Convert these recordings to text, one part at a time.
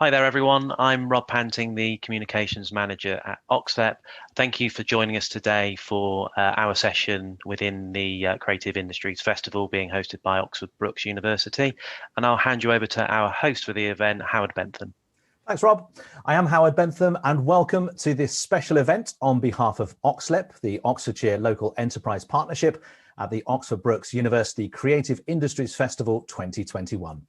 Hi there, everyone. I'm Rob Panting, the Communications Manager at OxLEP. Thank you for joining us today for our session within the Creative Industries Festival being hosted by Oxford Brookes University. And I'll hand you over to our host for the event, Howard Bentham. Thanks, Rob. I am Howard Bentham, and welcome to this special event on behalf of OxLEP, the Oxfordshire Local Enterprise Partnership, at the Oxford Brookes University Creative Industries Festival 2021.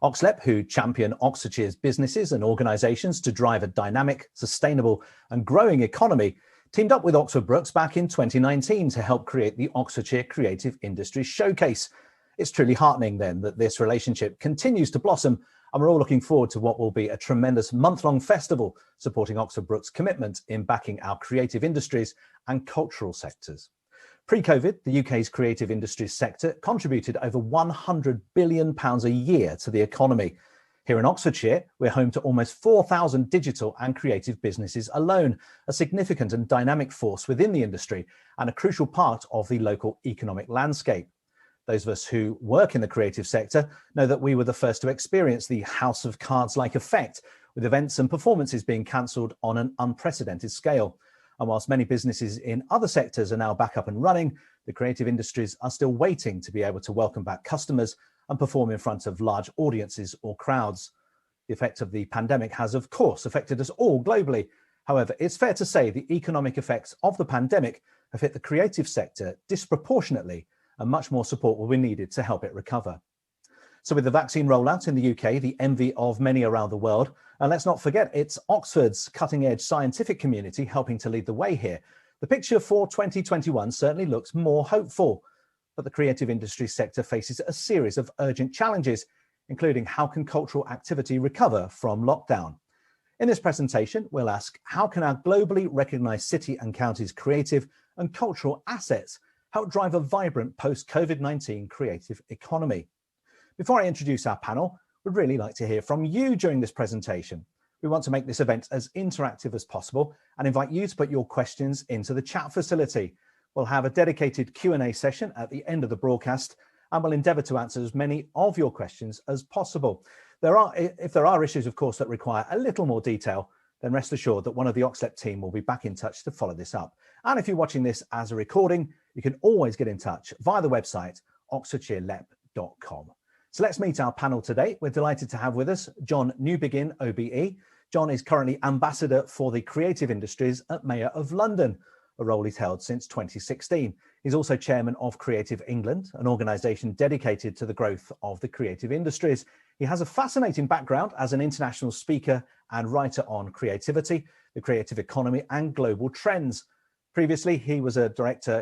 OxLEP, who champion Oxfordshire's businesses and organisations to drive a dynamic, sustainable and growing economy, teamed up with Oxford Brookes back in 2019 to help create the Oxfordshire Creative Industries Showcase. It's truly heartening then that this relationship continues to blossom, and we're all looking forward to what will be a tremendous month-long festival supporting Oxford Brookes' commitment in backing our creative industries and cultural sectors. Pre-COVID, the UK's creative industries sector contributed over £100 billion a year to the economy. Here in Oxfordshire, we're home to almost 4,000 digital and creative businesses alone, a significant and dynamic force within the industry and a crucial part of the local economic landscape. Those of us who work in the creative sector know that we were the first to experience the House of Cards-like effect, with events and performances being cancelled on an unprecedented scale. And whilst many businesses in other sectors are now back up and running, the creative industries are still waiting to be able to welcome back customers and perform in front of large audiences or crowds. The effect of the pandemic has, of course, affected us all globally. However, it's fair to say the economic effects of the pandemic have hit the creative sector disproportionately, and much more support will be needed to help it recover. So with the vaccine rollout in the UK, the envy of many around the world, and let's not forget it's Oxford's cutting-edge scientific community helping to lead the way here, the picture for 2021 certainly looks more hopeful. But the creative industry sector faces a series of urgent challenges, including how can cultural activity recover from lockdown? In this presentation, we'll ask, how can our globally recognised city and counties creative and cultural assets help drive a vibrant post-COVID-19 creative economy? Before I introduce our panel, we'd really like to hear from you during this presentation. We want to make this event as interactive as possible and invite you to put your questions into the chat facility. We'll have a dedicated Q&A session at the end of the broadcast, and we'll endeavour to answer as many of your questions as possible. If there are issues, of course, that require a little more detail, then rest assured that one of the OxLEP team will be back in touch to follow this up. And if you're watching this as a recording, you can always get in touch via the website oxfordshirelep.com. So let's meet our panel today. We're delighted to have with us John Newbigin, OBE. John is currently Ambassador for the Creative Industries at Mayor of London, a role he's held since 2016. He's also Chairman of Creative England, an organisation dedicated to the growth of the creative industries. He has a fascinating background as an international speaker and writer on creativity, the creative economy and global trends. Previously, he was Director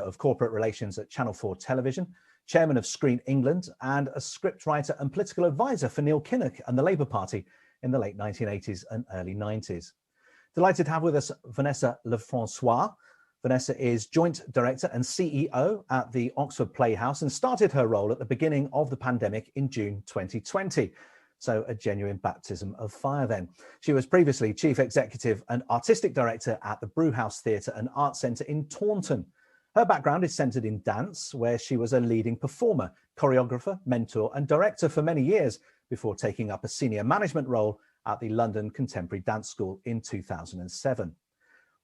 of Corporate Relations at Channel 4 Television, Chairman of Screen England, and a scriptwriter and political advisor for Neil Kinnock and the Labour Party in the late 1980s and early 90s. Delighted to have with us Vanessa Le Francois. Vanessa is Joint Director and CEO at the Oxford Playhouse and started her role at the beginning of the pandemic in June 2020. So a genuine baptism of fire then. She was previously Chief Executive and Artistic Director at the Brewhouse Theatre and Arts Centre in Taunton. Her background is centred in dance, where she was a leading performer, choreographer, mentor and director for many years before taking up a senior management role at the London Contemporary Dance School in 2007.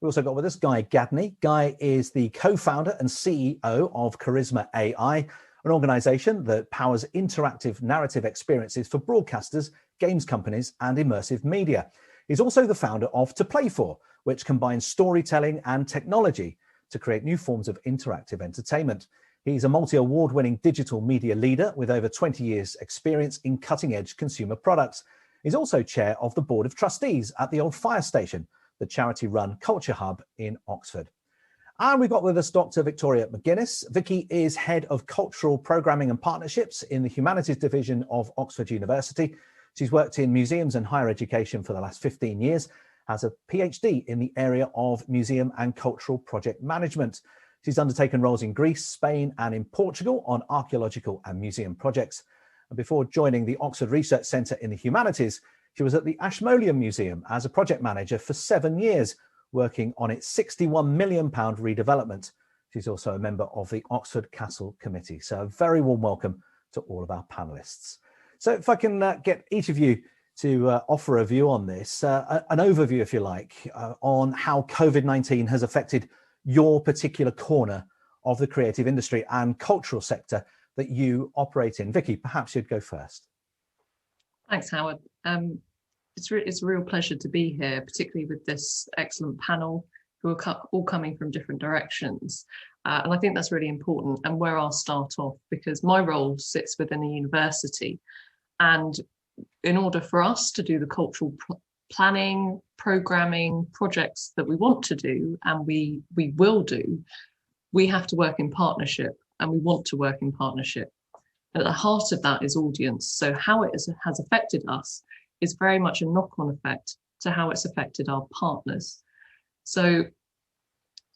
We also got with us Guy Gadney. Guy is the co-founder and CEO of Charisma.ai, an organisation that powers interactive narrative experiences for broadcasters, games companies and immersive media. He's also the founder of To Play For, which combines storytelling and technology to create new forms of interactive entertainment. He's a multi-award-winning digital media leader with over 20 years experience in cutting-edge consumer products. He's also chair of the Board of Trustees at the Old Fire Station, the charity-run culture hub in Oxford. And we've got with us Dr. Victoria McGuinness. Vicky is Head of Cultural Programming and Partnerships in the Humanities Division of Oxford University. She's worked in museums and higher education for the last 15 years, has a PhD in the area of museum and cultural project management. She's undertaken roles in Greece, Spain, and in Portugal on archaeological and museum projects. And before joining the Oxford Research Centre in the Humanities, she was at the Ashmolean Museum as a project manager for 7 years, working on its £61 million redevelopment. She's also a member of the Oxford Castle Committee. So a very warm welcome to all of our panellists. So if I can get each of you to offer a view on this, an overview, if you like, on how COVID-19 has affected your particular corner of the creative industry and cultural sector that you operate in. Vicky, perhaps you'd go first. Thanks, Howard. It's a real pleasure to be here, particularly with this excellent panel who are all coming from different directions. And I think that's really important, and where I'll start off, because my role sits within a university. And in order for us to do the cultural planning, programming, projects that we want to do, and we will do, we have to work in partnership, and we want to work in partnership. At the heart of that is audience. So how it has affected us is very much a knock-on effect to how it's affected our partners. So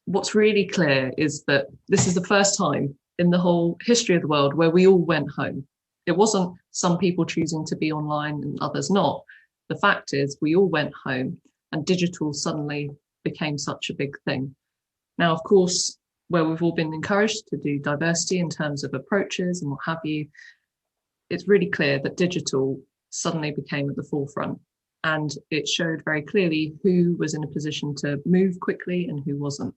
what's really clear is that this is the first time in the whole history of the world where we all went home. It wasn't some people choosing to be online and others not. The fact is we all went home, and digital suddenly became such a big thing. Now, of course, where we've all been encouraged to do diversity in terms of approaches and what have you, it's really clear that digital suddenly became at the forefront, and it showed very clearly who was in a position to move quickly and who wasn't.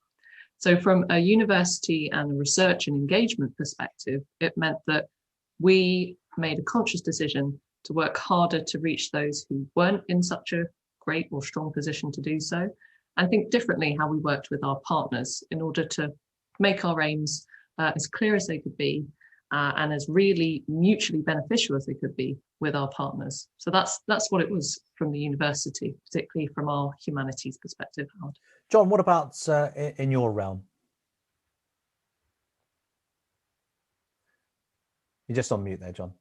So from a university and a research and engagement perspective, it meant that we made a conscious decision to work harder to reach those who weren't in such a great or strong position to do so, and think differently how we worked with our partners in order to make our aims as clear as they could be, and as really mutually beneficial as they could be with our partners. So that's what it was from the university, particularly from our humanities perspective. John, what about in your realm? You're just on mute there, John.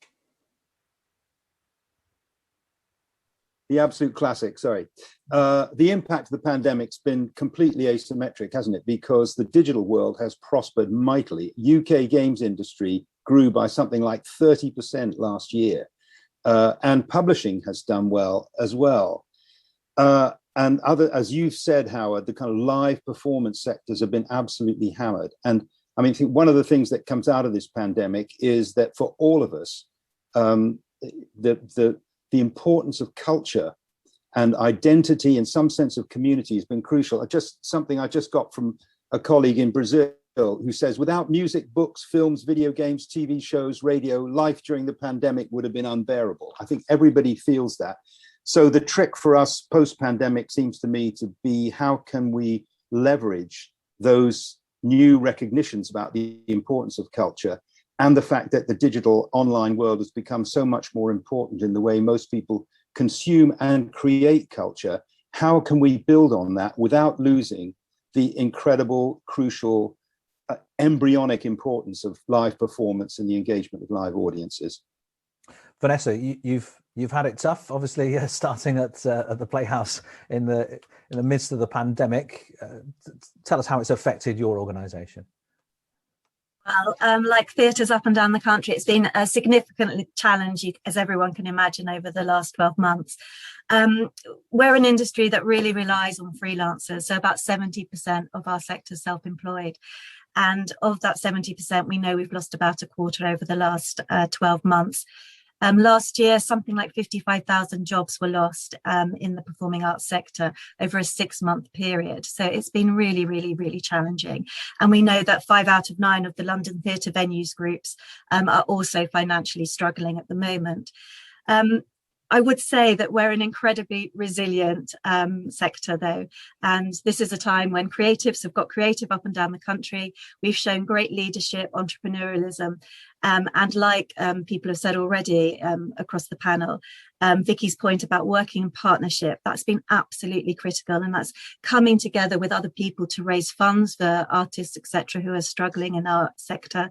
The absolute classic, sorry. The impact of the pandemic's been completely asymmetric, hasn't it? Because the digital world has prospered mightily. UK games industry grew by something like 30% last year. And publishing has done well as well. And as you've said, Howard, the kind of live performance sectors have been absolutely hammered. And I mean, I think one of the things that comes out of this pandemic is that for all of us, the importance of culture and identity and some sense of community has been crucial. Something I just got from a colleague in Brazil who says, without music, books, films, video games, TV shows, radio, life during the pandemic would have been unbearable. I think everybody feels that. So the trick for us post-pandemic seems to me to be, how can we leverage those new recognitions about the importance of culture and the fact that the digital online world has become so much more important in the way most people consume and create culture. How can we build on that without losing the incredible, crucial, embryonic importance of live performance and the engagement with live audiences? Vanessa, you've had it tough, obviously, starting at the Playhouse in the midst of the pandemic. Tell us how it's affected your organisation. Well, like theatres up and down the country, it's been a significant challenge, as everyone can imagine, over the last 12 months. We're an industry that really relies on freelancers, so about 70% of our sector is self-employed. And of that 70%, we know we've lost about a quarter over the last 12 months. Last year, something like 55,000 jobs were lost in the performing arts sector over a 6-month period. So it's been really, really, really challenging. And we know that 5 out of 9 of the London theatre venues groups are also financially struggling at the moment. I would say that we're an incredibly resilient sector, though, and this is a time when creatives have got creative up and down the country. We've shown great leadership, entrepreneurialism, and like people have said already across the panel, Vicky's point about working in partnership, that's been absolutely critical, and that's coming together with other people to raise funds for artists, etc., who are struggling in our sector,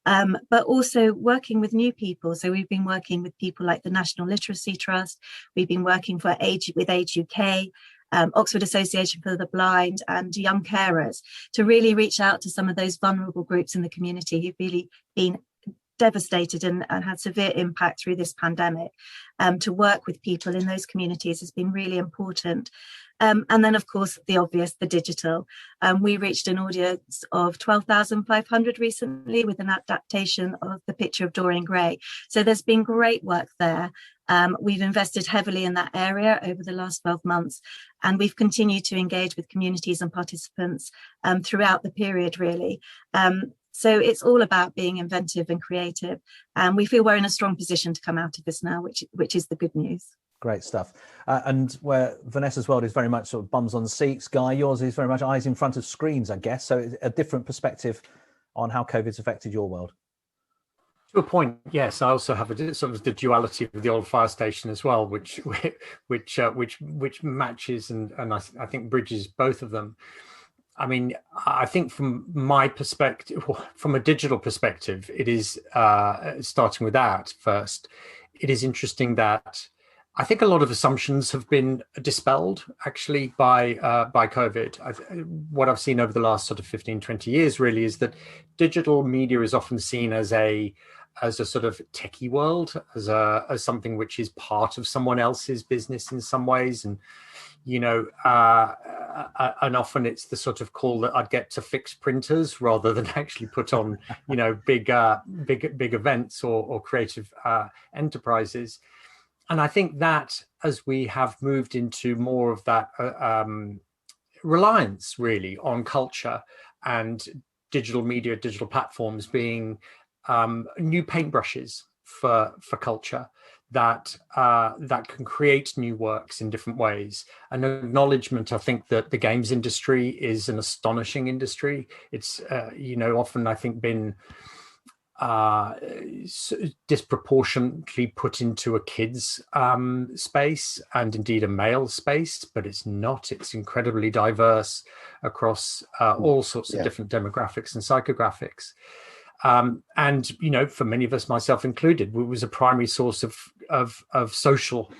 but also working with new people. So we've been working with people like the National Literacy Trust, we've been working with Age UK, Oxford Association for the Blind, and Young Carers, to really reach out to some of those vulnerable groups in the community who've really been devastated and had severe impact through this pandemic. To work with people in those communities has been really important. And then, of course, the obvious, the digital. We reached an audience of 12,500 recently with an adaptation of The Picture of Dorian Gray. So there's been great work there. We've invested heavily in that area over the last 12 months, and we've continued to engage with communities and participants throughout the period, really. So it's all about being inventive and creative. And we feel we're in a strong position to come out of this now, which is the good news. Great stuff. And where Vanessa's world is very much sort of bums on seats, Guy, yours is very much eyes in front of screens, I guess. So it's a different perspective on how COVID's affected your world. To a point, yes. I also have a sort of the duality of the old fire station as well, which matches and I think bridges both of them. I mean, I think from my perspective, from a digital perspective, it is starting with that first. It is interesting that I think a lot of assumptions have been dispelled actually by COVID. What I've seen over the last sort of 15, 20 years really is that digital media is often seen as a sort of techie world, as something which is part of someone else's business in some ways. And, you know, and often it's the sort of call that I'd get to fix printers rather than actually put on, you know, big events or creative enterprises. And I think that as we have moved into more of that reliance really on culture and digital media, digital platforms being new paintbrushes for culture that can create new works in different ways. An acknowledgement, I think, that the games industry is an astonishing industry. It's you know, often I think been disproportionately put into a kids space and indeed a male space, but it's not. It's incredibly diverse across all sorts of different demographics and psychographics. And, you know, for many of us, myself included, it was a primary source of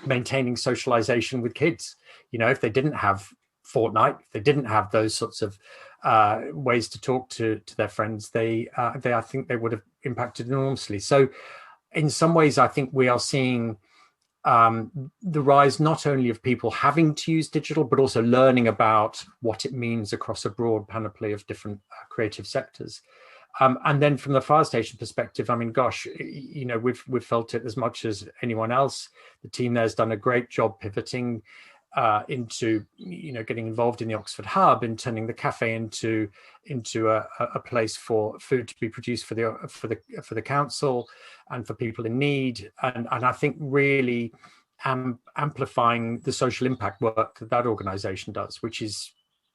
maintaining socialization with kids. You know, if they didn't have Fortnite, if they didn't have those sorts of ways to talk to their friends, I think they would have impacted enormously. So in some ways, I think we are seeing the rise not only of people having to use digital, but also learning about what it means across a broad panoply of different creative sectors. And then from the fire station perspective, I mean, gosh, you know, we've felt it as much as anyone else. The team there has done a great job pivoting into, you know, getting involved in the Oxford Hub and turning the cafe into a place for food to be produced for the council and for people in need. And I think really amplifying the social impact work that organisation does, which is,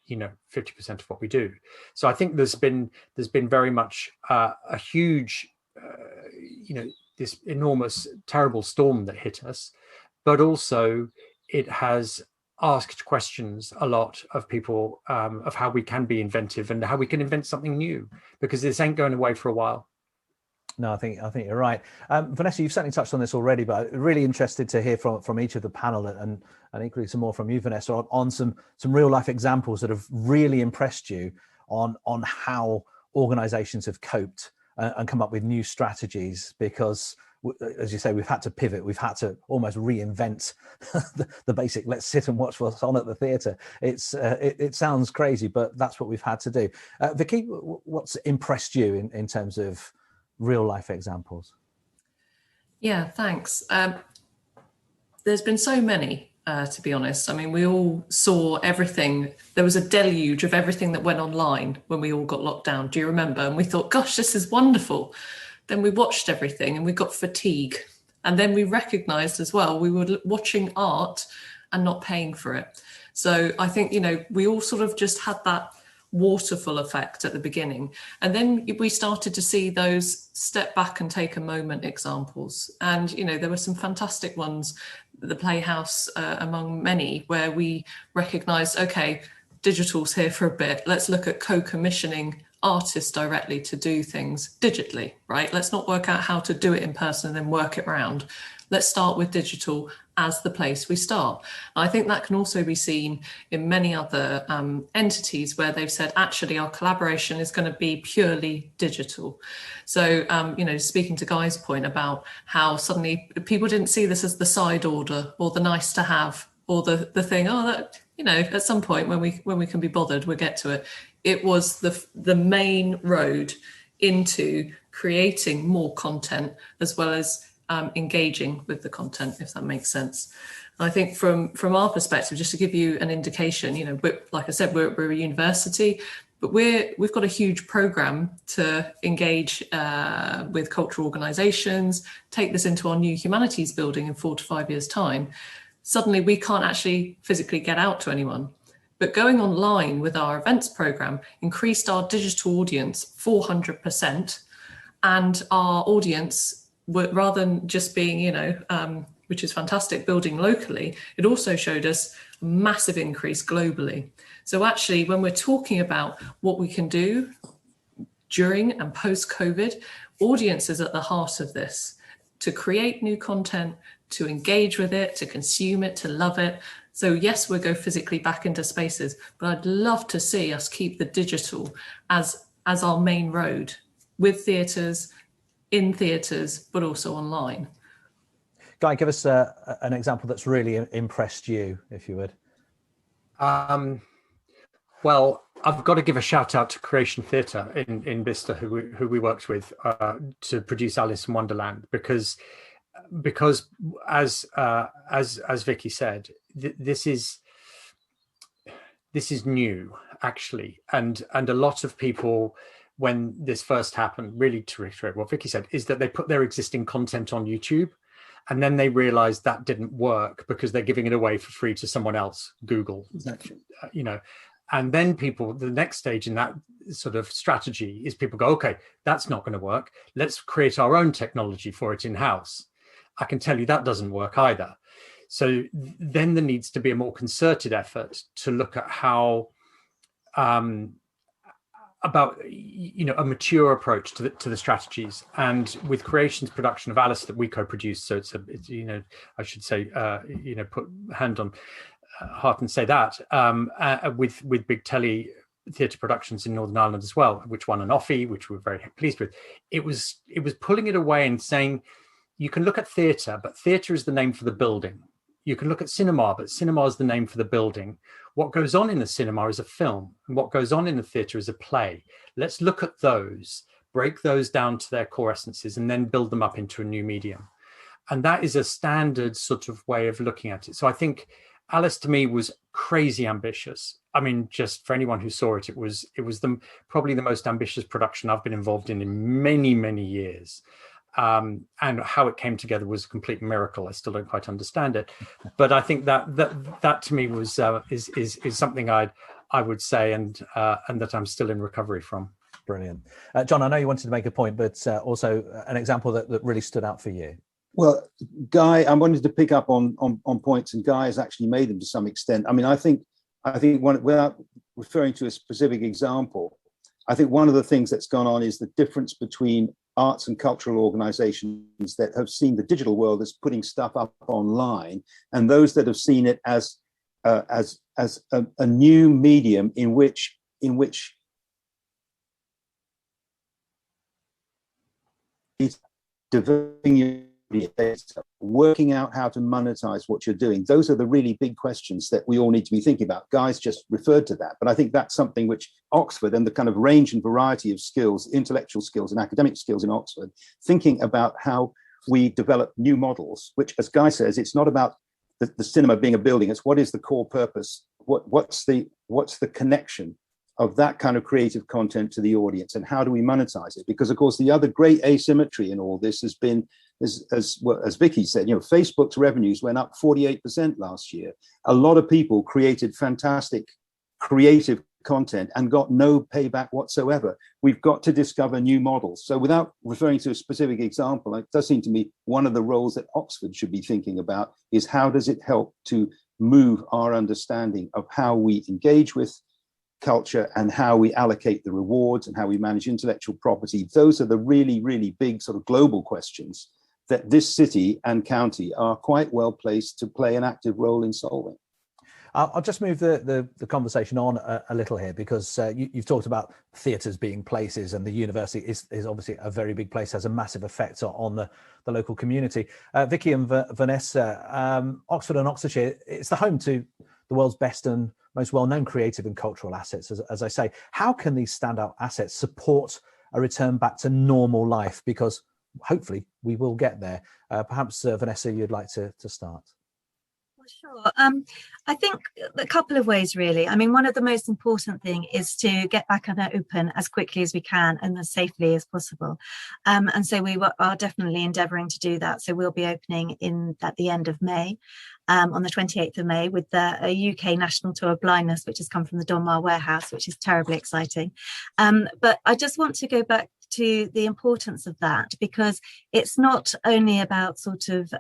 you know, 50% of what we do. So I think there's been very much a huge, you know, this enormous, terrible storm that hit us, but also it has asked questions a lot of people of how we can be inventive and how we can invent something new, because this ain't going away for a while. No, I think you're right. Vanessa, you've certainly touched on this already, but really interested to hear from each of the panel and equally some more from you, Vanessa, on some real life examples that have really impressed you on how organizations have coped and come up with new strategies, because as you say, we've had to pivot, we've had to almost reinvent the basic let's sit and watch what's on at the theatre. It sounds crazy, but that's what we've had to do. Vicky, what's impressed you in terms of real life examples? Yeah, thanks. There's been so many, to be honest. I mean, we all saw everything. There was a deluge of everything that went online when we all got locked down. Do you remember? And we thought, gosh, this is wonderful. Then we watched everything and we got fatigue. And then we recognized as well, we were watching art and not paying for it. So I think, you know, we all sort of just had that waterfall effect at the beginning. And then we started to see those step back and take a moment examples. And, you know, there were some fantastic ones, the Playhouse among many, where we recognized, okay, digital's here for a bit. Let's look at co-commissioning artists directly to do things digitally, right? Let's not work out how to do it in person and then work it around. Let's start with digital as the place we start. I think that can also be seen in many other entities where they've said, actually, our collaboration is going to be purely digital. So, you know, speaking to Guy's point about how suddenly people didn't see this as the side order or the nice to have or the thing, oh, that, you know, at some point when we can be bothered, we'll get to it. It was the main road into creating more content, as well as engaging with the content, if that makes sense. And I think from our perspective, just to give you an indication, you know, like I said, we're a university, but we've got a huge program to engage with cultural organisations, take this into our new humanities building in 4 to 5 years' time. Suddenly we can't actually physically get out to anyone. But going online with our events program increased our digital audience 400%, and our audience, rather than just being, you know, which is fantastic, building locally, it also showed us a massive increase globally. So actually, when we're talking about what we can do during and post-COVID, audience is at the heart of this, to create new content, to engage with it, to consume it, to love it. So yes, we'll go physically back into spaces, but I'd love to see us keep the digital as our main road, with theatres, in theatres, but also online. Guy, give us an example that's really impressed you, if you would. Well, I've got to give a shout out to Creation Theatre in Bicester, who we worked with to produce Alice in Wonderland, because as Vicky said, this is new, actually, and a lot of people, when this first happened, really, to reiterate what Vicky said, is that they put their existing content on YouTube, and then they realized that didn't work because they're giving it away for free to someone else, Google. Exactly. You know, and then people, the next stage in that sort of strategy is people go, okay, that's not going to work. Let's create our own technology for it in-house. I can tell you that doesn't work either. So then there needs to be a more concerted effort to look at how, about, you know, a mature approach to the strategies. And with Creation's production of Alice that we co-produced, so it's you know, I should say, you know, put hand on heart and say that, with Big Telly theatre productions in Northern Ireland as well, which won an Offie, which we're very pleased with. It was pulling it away and saying, you can look at theatre, but theatre is the name for the building. You can look at cinema, but cinema is the name for the building. What goes on in the cinema is a film, and what goes on in the theatre is a play. Let's look at those, break those down to their core essences, and then build them up into a new medium. And that is a standard sort of way of looking at it. So I think Alice, to me, was crazy ambitious. I mean, just for anyone who saw it, it was probably the most ambitious production I've been involved in many, many years. And how it came together was a complete miracle. I still don't quite understand it, but I think that to me was is something I would say, and that I'm still in recovery from. Brilliant, John. I know you wanted to make a point, but also an example that really stood out for you. Well, Guy, I wanted to pick up on points, and Guy has actually made them to some extent. I mean, I think one, without referring to a specific example, I think one of the things that's gone on is the difference between arts and cultural organizations that have seen the digital world as putting stuff up online, and those that have seen it as a new medium in which it's developing your data, working out how to monetize what you're doing. Those are the really big questions that we all need to be thinking about. Guy's just referred to that, but I think that's something which Oxford and the kind of range and variety of skills, intellectual skills and academic skills in Oxford, thinking about how we develop new models, which, as Guy says, it's not about the cinema being a building, it's what is the core purpose, what's the connection of that kind of creative content to the audience, and how do we monetize it? Because of course the other great asymmetry in all this has been, as Vicky said, you know, Facebook's revenues went up 48% last year. A lot of people created fantastic creative content and got no payback whatsoever. We've got to discover new models. So without referring to a specific example, it does seem to me one of the roles that Oxford should be thinking about is how does it help to move our understanding of how we engage with culture and how we allocate the rewards and how we manage intellectual property. Those are the really, really big sort of global questions that this city and county are quite well placed to play an active role in solving. I'll just move the conversation on a little here, because you've talked about theatres being places, and the university is obviously a very big place, has a massive effect on the local community. Vicky and Vanessa, Oxford and Oxfordshire, it's the home to the world's best and most well-known creative and cultural assets, as I say. How can these standout assets support a return back to normal life? Because hopefully we will get there. Perhaps, Vanessa, you'd like to start. Sure. I think a couple of ways, really. I mean, one of the most important thing is to get back and open as quickly as we can and as safely as possible. And so we are definitely endeavouring to do that. So we'll be opening at the end of May, on the 28th of May, with a UK national tour of blindness, which has come from the Donmar warehouse, which is terribly exciting. But I just want to go back to the importance of that, because it's not only about sort of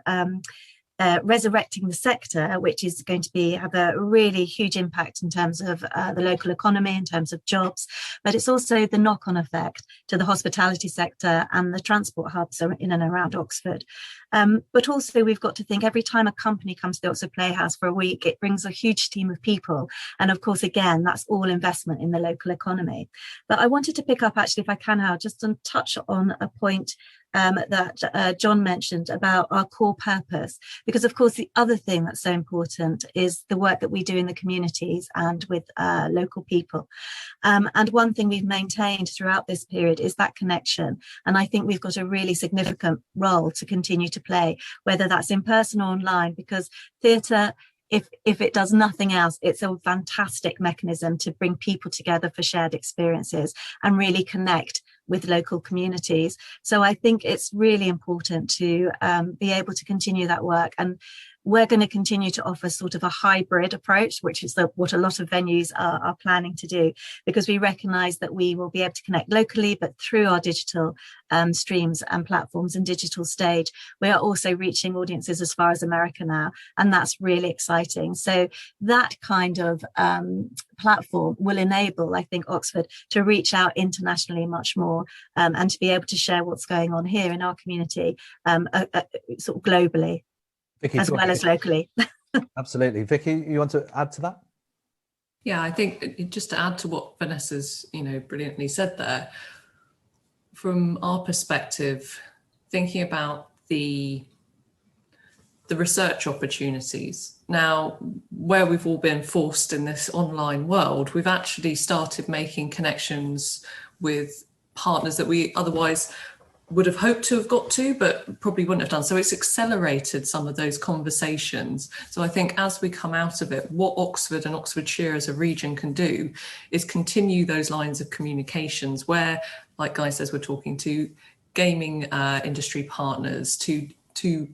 resurrecting the sector, which is going to have a really huge impact in terms of the local economy, in terms of jobs, but it's also the knock-on effect to the hospitality sector and the transport hubs in and around Oxford. But also we've got to think every time a company comes to the Oxford Playhouse for a week, it brings a huge team of people. And of course, again, that's all investment in the local economy. But I wanted to pick up, actually, if I can, Howard, just to touch on a point that John mentioned about our core purpose, because of course the other thing that's so important is the work that we do in the communities and with local people. And one thing we've maintained throughout this period is that connection, and I think we've got a really significant role to continue to play, whether that's in person or online, because theatre, if it does nothing else, it's a fantastic mechanism to bring people together for shared experiences and really connect with local communities. So I think it's really important to be able to continue that work. And we're going to continue to offer sort of a hybrid approach, which is what a lot of venues are planning to do, because we recognise that we will be able to connect locally, but through our digital streams and platforms and digital stage, we are also reaching audiences as far as America now, and that's really exciting. So that kind of platform will enable, I think, Oxford to reach out internationally much more, and to be able to share what's going on here in our community sort of globally. Vicky, as well as locally. Absolutely. Vicky, you want to add to that? Yeah, I think just to add to what Vanessa's, brilliantly said there, from our perspective, thinking about the research opportunities. Now, where we've all been forced in this online world, we've actually started making connections with partners that we otherwise would have hoped to have got to, but probably wouldn't have done. So it's accelerated some of those conversations. So I think as we come out of it, what Oxford and Oxfordshire as a region can do is continue those lines of communications where, like Guy says, we're talking to gaming industry partners, to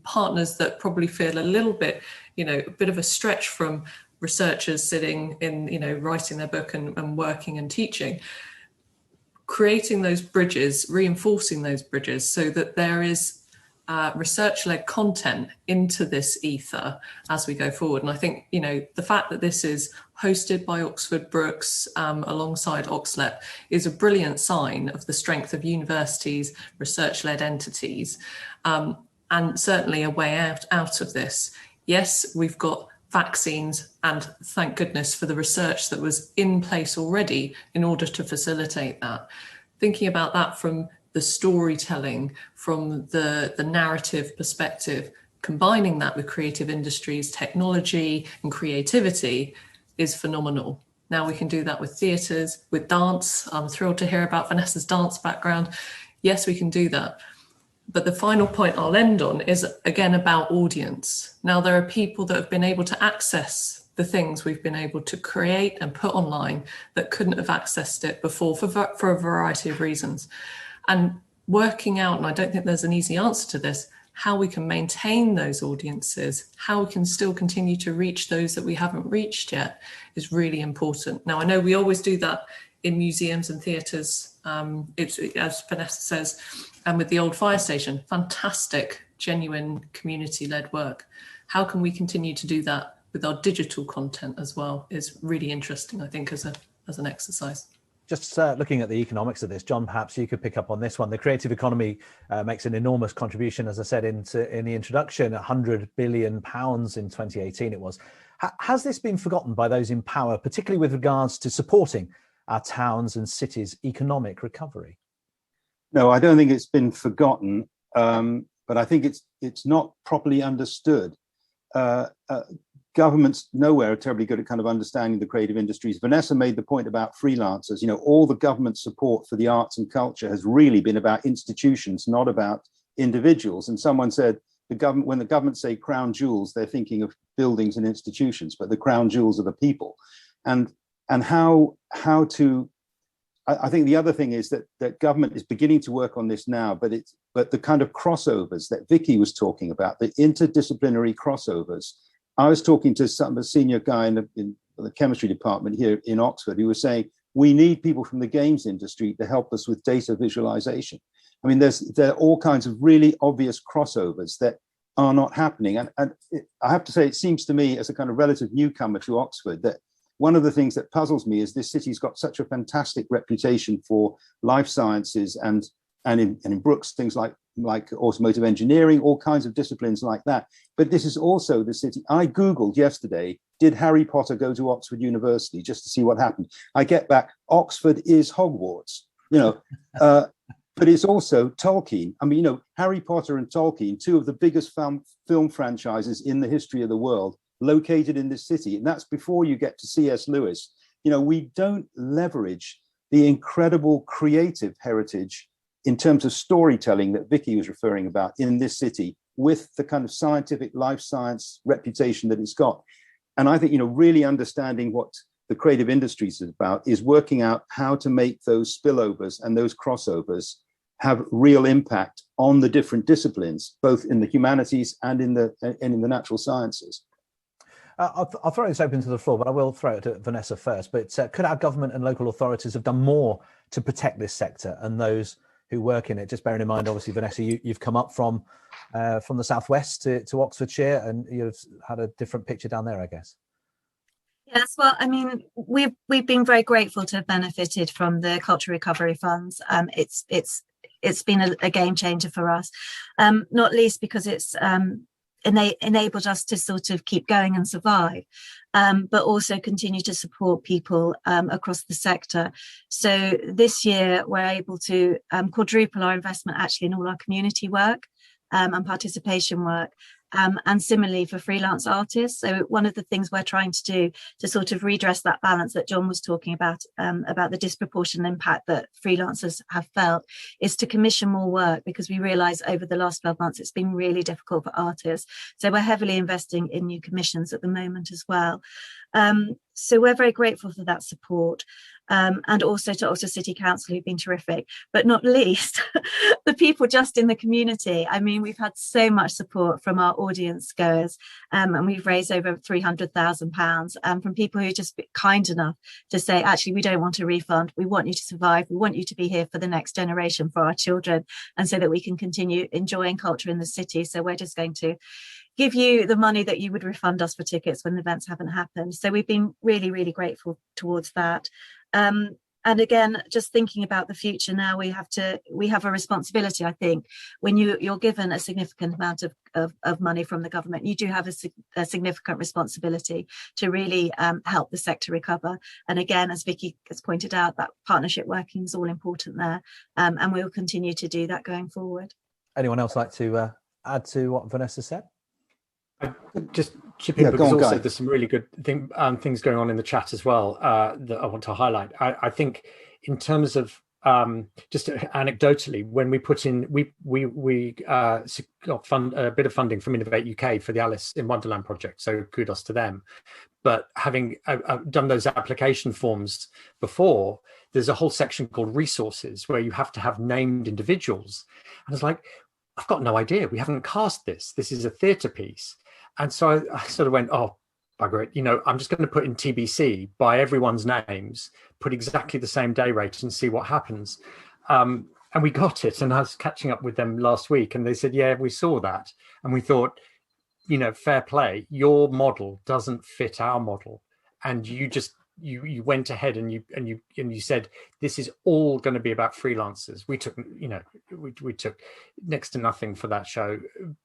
partners that probably feel a little bit, a bit of a stretch from researchers sitting in, writing their book and working and teaching. Creating those bridges, reinforcing those bridges so that there is research-led content into this ether as we go forward. And I think, the fact that this is hosted by Oxford Brookes alongside OxLEP is a brilliant sign of the strength of universities, research-led entities, and certainly a way out of this. Yes, we've got vaccines, and thank goodness for the research that was in place already in order to facilitate that. Thinking about that from the storytelling, from the narrative perspective, combining that with creative industries, technology and creativity is phenomenal. Now we can do that with theatres, with dance. I'm thrilled to hear about Vanessa's dance background. Yes, we can do that. But the final point I'll end on is, again, about audience. Now, there are people that have been able to access the things we've been able to create and put online that couldn't have accessed it before for a variety of reasons. And working out, and I don't think there's an easy answer to this, how we can maintain those audiences, how we can still continue to reach those that we haven't reached yet is really important. Now, I know we always do that in museums and theatres, it's, as Vanessa says, and with the old fire station, fantastic, genuine community-led work. How can we continue to do that with our digital content as well is really interesting, I think, as an exercise. Just looking at the economics of this, John, perhaps you could pick up on this one. The creative economy makes an enormous contribution, as I said in the introduction, £100 billion in 2018 it was. Has this been forgotten by those in power, particularly with regards to supporting our towns and cities' economic recovery? No, I don't think it's been forgotten, but I think it's not properly understood. governments nowhere are terribly good at kind of understanding the creative industries. Vanessa made the point about freelancers. You know, all the government support for the arts and culture has really been about institutions, not about individuals. And someone said, when the government say crown jewels, they're thinking of buildings and institutions, but the crown jewels are the people. And how to, I think the other thing is that government is beginning to work on this now, but the kind of crossovers that Vicky was talking about, the interdisciplinary crossovers. I was talking to a senior guy in the chemistry department here in Oxford who was saying, we need people from the games industry to help us with data visualization. I mean, there are all kinds of really obvious crossovers that are not happening. And I have to say, it seems to me as a kind of relative newcomer to Oxford that one of the things that puzzles me is this city's got such a fantastic reputation for life sciences and in Brooks, things like automotive engineering, all kinds of disciplines like that. But this is also the city. I Googled yesterday, did Harry Potter go to Oxford University, just to see what happened. I get back, Oxford is Hogwarts, you know, but it's also Tolkien. I mean, you know, Harry Potter and Tolkien, two of the biggest film franchises in the history of the world, located in this city. And that's before you get to C.S. Lewis. You know, we don't leverage the incredible creative heritage in terms of storytelling that Vicky was referring about in this city, with the kind of scientific life science reputation that it's got. And I think, you know, really understanding what the creative industries is about is working out how to make those spillovers and those crossovers have real impact on the different disciplines, both in the humanities and in the natural sciences. I'll throw this open to the floor, but I will throw it to Vanessa first. But could our government and local authorities have done more to protect this sector and those who work in it? Just bearing in mind, obviously, Vanessa, you've come up from the southwest to Oxfordshire, and you've had a different picture down there, I guess. Yes, well, I mean, we've been very grateful to have benefited from the cultural recovery funds. It's been a game changer for us, not least because it's enabled us to sort of keep going and survive, but also continue to support people across the sector. So this year we're able to quadruple our investment actually in all our community work and participation work. And similarly for freelance artists. So one of the things we're trying to do to sort of redress that balance that John was talking about the disproportionate impact that freelancers have felt, is to commission more work, because we realise over the last 12 months it's been really difficult for artists. So we're heavily investing in new commissions at the moment as well. So we're very grateful for that support. And also to Oxford City Council, who've been terrific, but not least the people just in the community. I mean, we've had so much support from our audience goers, and we've raised over £300,000 from people who just been kind enough to say, actually, we don't want a refund. We want you to survive. We want you to be here for the next generation, for our children, and so that we can continue enjoying culture in the city. So we're just going to give you the money that you would refund us for tickets when the events haven't happened. So we've been really, really grateful towards that. And again, just thinking about the future now, we have a responsibility, I think, when you're given a significant amount of money from the government, you do have a significant responsibility to really help the sector recover. And again, as Vicky has pointed out, that partnership working is all important there. And we will continue to do that going forward. Anyone else like to add to what Vanessa said? I just chip in, because also there's some really good things going on in the chat as well that I want to highlight. I think in terms of just anecdotally, when we put in, we got a bit of funding from Innovate UK for the Alice in Wonderland project, so kudos to them. But having done those application forms before, there's a whole section called resources where you have to have named individuals. And it's like, I've got no idea. We haven't cast this. This is a theatre piece. And so I sort of went, oh, bugger it. You know, I'm just going to put in TBC, by everyone's names, put exactly the same day rate and see what happens. And we got it. And I was catching up with them last week and they said, yeah, we saw that. And we thought, you know, fair play. Your model doesn't fit our model. And you just, you went ahead and you said, this is all going to be about freelancers. We took, you know, we took next to nothing for that show.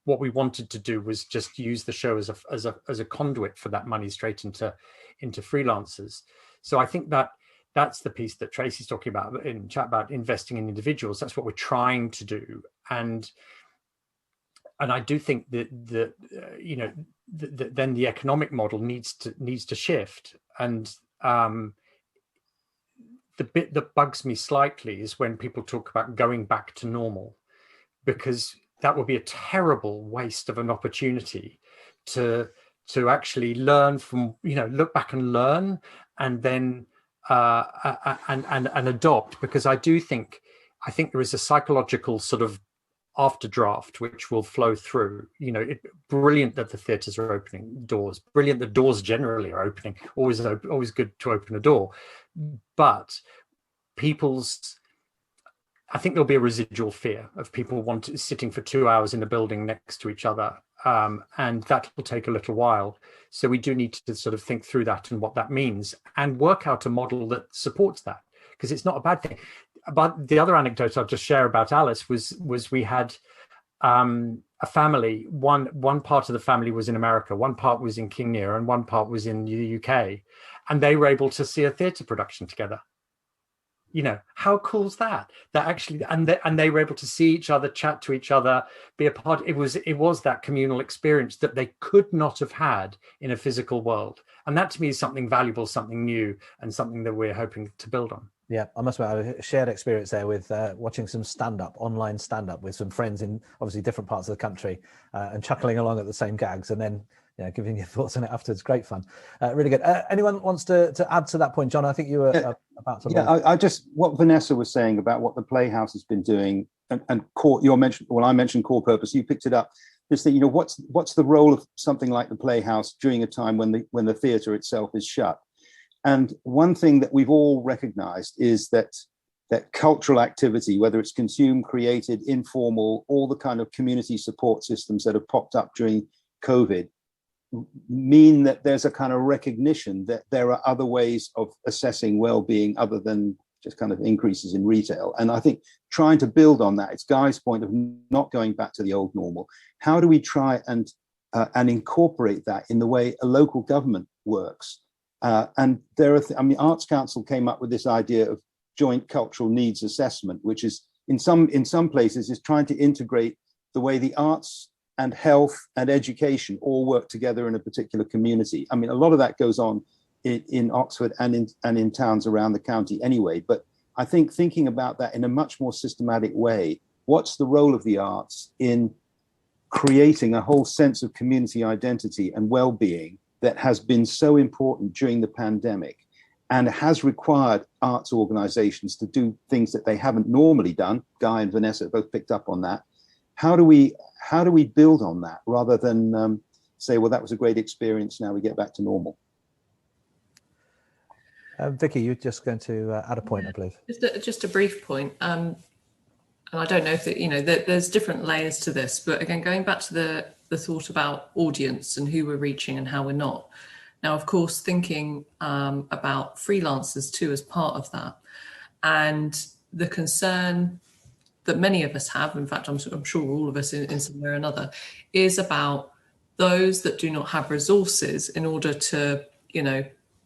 What we wanted to do was just use the show as a conduit for that money straight into freelancers. So I think that's the piece that Tracy's talking about in chat, about investing in individuals. That's what we're trying to do. And I do think that then the economic model needs to shift. And the bit that bugs me slightly is when people talk about going back to normal, because that would be a terrible waste of an opportunity to actually learn from, look back and learn, and then and adopt. Because I think there is a psychological sort of afterdraft which will flow through. Brilliant that the theatres are opening doors, brilliant that doors generally are opening, always good to open a door, but I think there'll be a residual fear of people sitting for 2 hours in a building next to each other, and that will take a little while. So we do need to sort of think through that and what that means, and work out a model that supports that, because it's not a bad thing. But the other anecdote I'll just share about Alice was we had a family. One part of the family was in America, one part was in King Lear, and one part was in the UK, and they were able to see a theatre production together. How cool is that? That actually, and they were able to see each other, chat to each other, be a part. It was that communal experience that they could not have had in a physical world, and that to me is something valuable, something new, and something that we're hoping to build on. Yeah, I must admit, a shared experience there with watching some online stand-up with some friends in obviously different parts of the country, and chuckling along at the same gags, and then giving your thoughts on it afterwards. Great fun. Really good. Anyone wants to add to that point? John, I think you were about to. Yeah, I just, what Vanessa was saying about what the Playhouse has been doing, and core, I mentioned core purpose, you picked it up. Just that, what's the role of something like the Playhouse during a time when the theatre itself is shut? And one thing that we've all recognized is that cultural activity, whether it's consumed, created, informal, all the kind of community support systems that have popped up during COVID, mean that there's a kind of recognition that there are other ways of assessing well-being other than just kind of increases in retail. And I think trying to build on that, it's Guy's point of not going back to the old normal. How do we try and incorporate that in the way a local government works? And there are, Arts Council came up with this idea of joint cultural needs assessment, which is in some places is trying to integrate the way the arts and health and education all work together in a particular community. A lot of that goes on in Oxford and in towns around the county anyway. But I think thinking about that in a much more systematic way, what's the role of the arts in creating a whole sense of community identity and well-being that has been so important during the pandemic and has required arts organizations to do things that they haven't normally done. Guy and Vanessa both picked up on that. How do we build on that rather than say, well, that was a great experience, now we get back to normal? Vicky, you're just going to add a point, I believe. Just a brief point. And I don't know if there's different layers to this, but again, going back to the thought about audience and who we're reaching and how we're not. Now, of course, thinking about freelancers too as part of that, and the concern that many of us have, in fact, I'm sure all of us in some way or another, is about those that do not have resources in order to,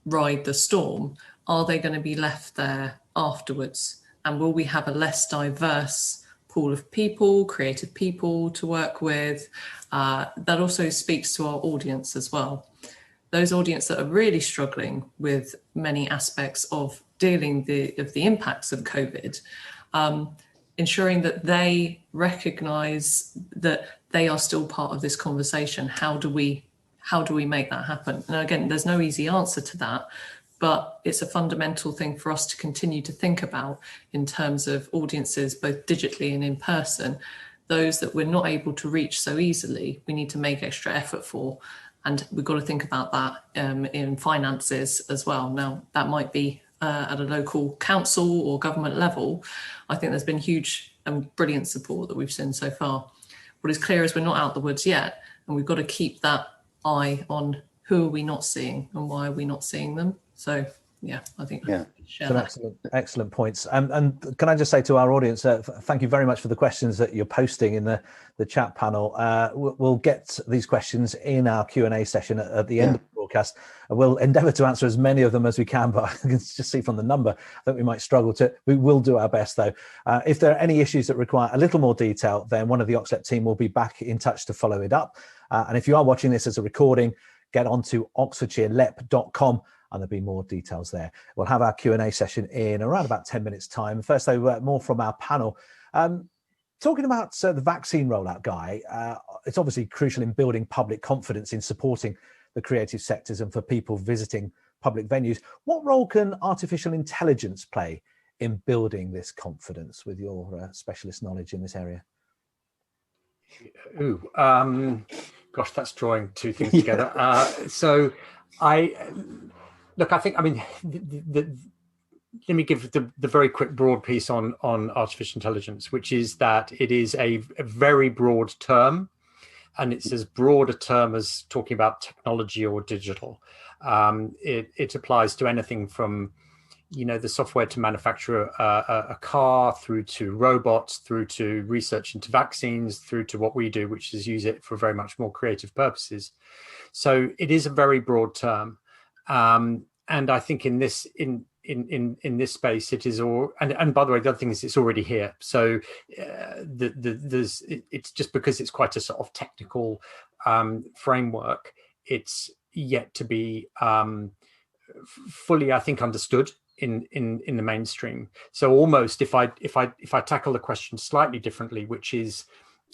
ride the storm. Are they going to be left there afterwards? And will we have a less diverse pool of people, creative people to work with? That also speaks to our audience as well. Those audience that are really struggling with many aspects of dealing of the impacts of COVID, ensuring that they recognise that they are still part of this conversation. How do we make that happen? And again, there's no easy answer to that, but it's a fundamental thing for us to continue to think about in terms of audiences, both digitally and in person. Those that we're not able to reach so easily, we need to make extra effort for. And we've got to think about that in finances as well. Now, that might be at a local council or government level. I think there's been huge and brilliant support that we've seen so far. What is clear is we're not out the woods yet, and we've got to keep that eye on who are we not seeing and why are we not seeing them. So yeah, I think share excellent points. And can I just say to our audience, thank you very much for the questions that you're posting in the chat panel. We'll get these questions in our Q&A session at the end of the broadcast. And we'll endeavour to answer as many of them as we can, but I can just see from the number that we might struggle to. We will do our best, though. If there are any issues that require a little more detail, then one of the OxLEP team will be back in touch to follow it up. And if you are watching this as a recording, get on to oxfordshirelep.com and there'll be more details there. We'll have our Q&A session in around about 10 minutes time. First, though, more from our panel. Talking about the vaccine rollout, Guy, it's obviously crucial in building public confidence in supporting the creative sectors and for people visiting public venues. What role can artificial intelligence play in building this confidence with your specialist knowledge in this area? Ooh, gosh, that's drawing two things together. So I think, I mean, let me give the very quick broad piece on artificial intelligence, which is that it is a very broad term, and it's as broad a term as talking about technology or digital. It applies to anything from, the software to manufacture a car, through to robots, through to research into vaccines, through to what we do, which is use it for very much more creative purposes. So it is a very broad term, and I think in this space it is all. And by the way, the other thing is it's already here. So it's just because it's quite a sort of technical framework. It's yet to be fully, I think, understood in the mainstream. So almost if I tackle the question slightly differently, which is,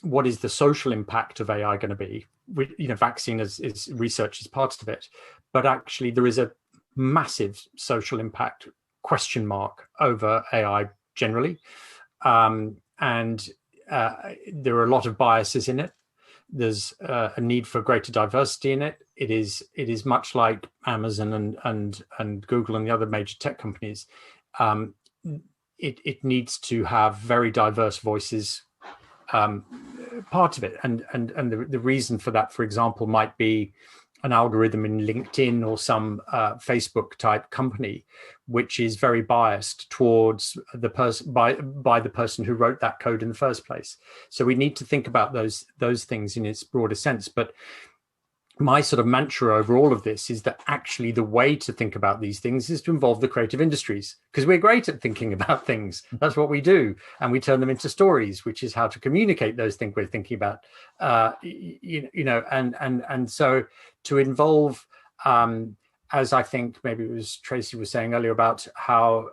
what is the social impact of AI going to be? Vaccine is research is part of it, but actually there is a massive social impact question mark over AI generally, and there are a lot of biases in it. There's a need for greater diversity in it. It is much like Amazon and Google and the other major tech companies. It needs to have very diverse voices part of it, and the reason for that, for example, might be an algorithm in LinkedIn or some Facebook type company, which is very biased towards the person by the person who wrote that code in the first place. So we need to think about those things in its broader sense. But my sort of mantra over all of this is that actually the way to think about these things is to involve the creative industries, because we're great at thinking about things. That's what we do, and we turn them into stories, which is how to communicate those things we're thinking about. And so to involve, as I think maybe it was Tracy was saying earlier about how